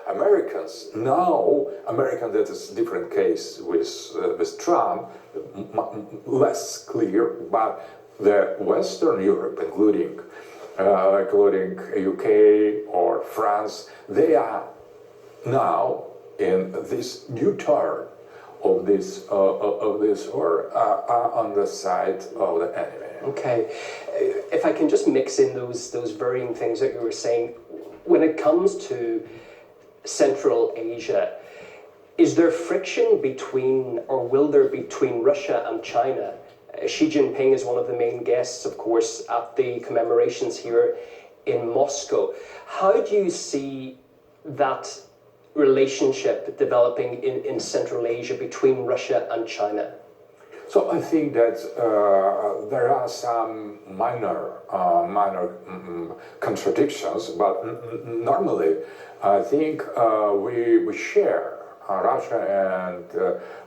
Americans now, that is a different case with Trump, less clear, but the Western Europe, including UK or France, they are now in this new turn of this war are on the side of the enemy. Okay, if I can just mix in those varying things that you were saying, when it comes to Central Asia, is there friction between, or will there be between Russia and China? Xi Jinping is one of the main guests, of course, at the commemorations here in Moscow. How do you see that relationship developing in Central Asia between Russia and China? So I think that there are some minor contradictions, but normally I think we share. Russia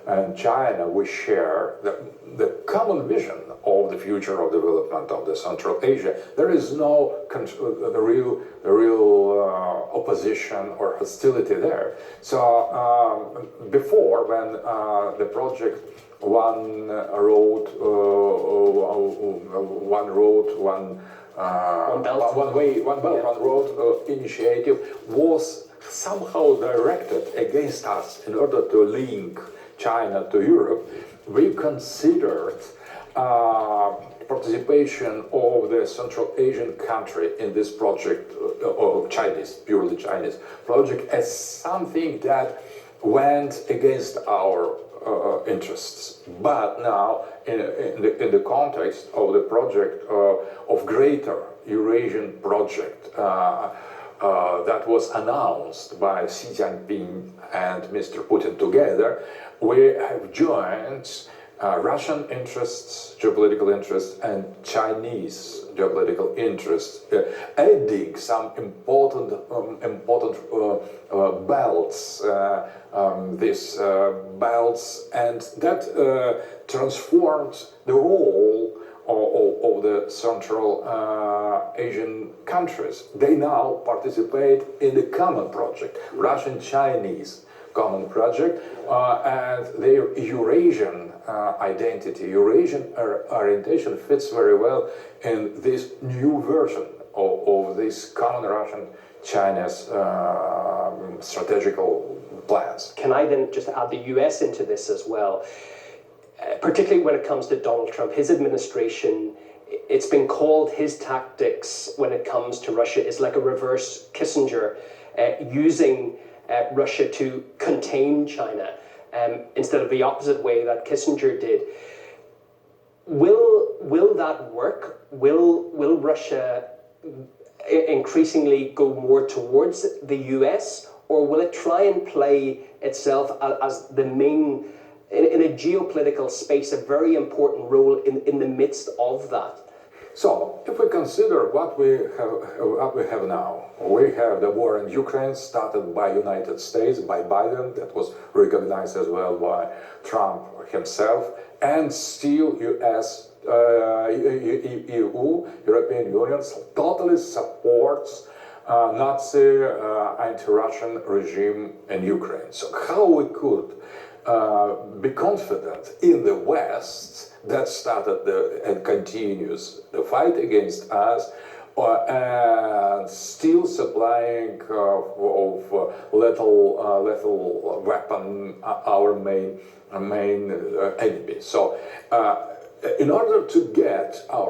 and China, we share the common vision of the future of development of the Central Asia. There is no the real opposition or hostility there. So before, when the project one road, one road initiative was somehow directed against us in order to link China to Europe, we considered participation of the Central Asian country in this project, or purely Chinese project, as something that went against our interests. But now, in the context of the project of greater Eurasian project, that was announced by Xi Jinping and Mr. Putin together, we have joined Russian interests, geopolitical interests, and Chinese geopolitical interests, adding some important belts, these belts, and that transformed the role of the Central Asian countries. They now participate in the common project, Russian-Chinese common project, and their Eurasian identity, Eurasian orientation fits very well in this new version of this common Russian-Chinese strategical plans. Can I then just add the US into this as well? Particularly when it comes to Donald Trump, his administration, it's been called his tactics when it comes to Russia is like a reverse Kissinger, using Russia to contain China instead of the opposite way that Kissinger did. Will that work? Will Russia increasingly go more towards the US, or will it try and play itself as the main, in a geopolitical space, a very important role in the midst of that? So, if we consider what we have now, we have the war in Ukraine started by United States, by Biden, that was recognized as well by Trump himself, and still US, EU, European Union, totally supports Nazi anti-Russian regime in Ukraine. So how we could be confident in the West that started and continues the fight against us, and still supplying of lethal weapon our main enemy. So in order to get our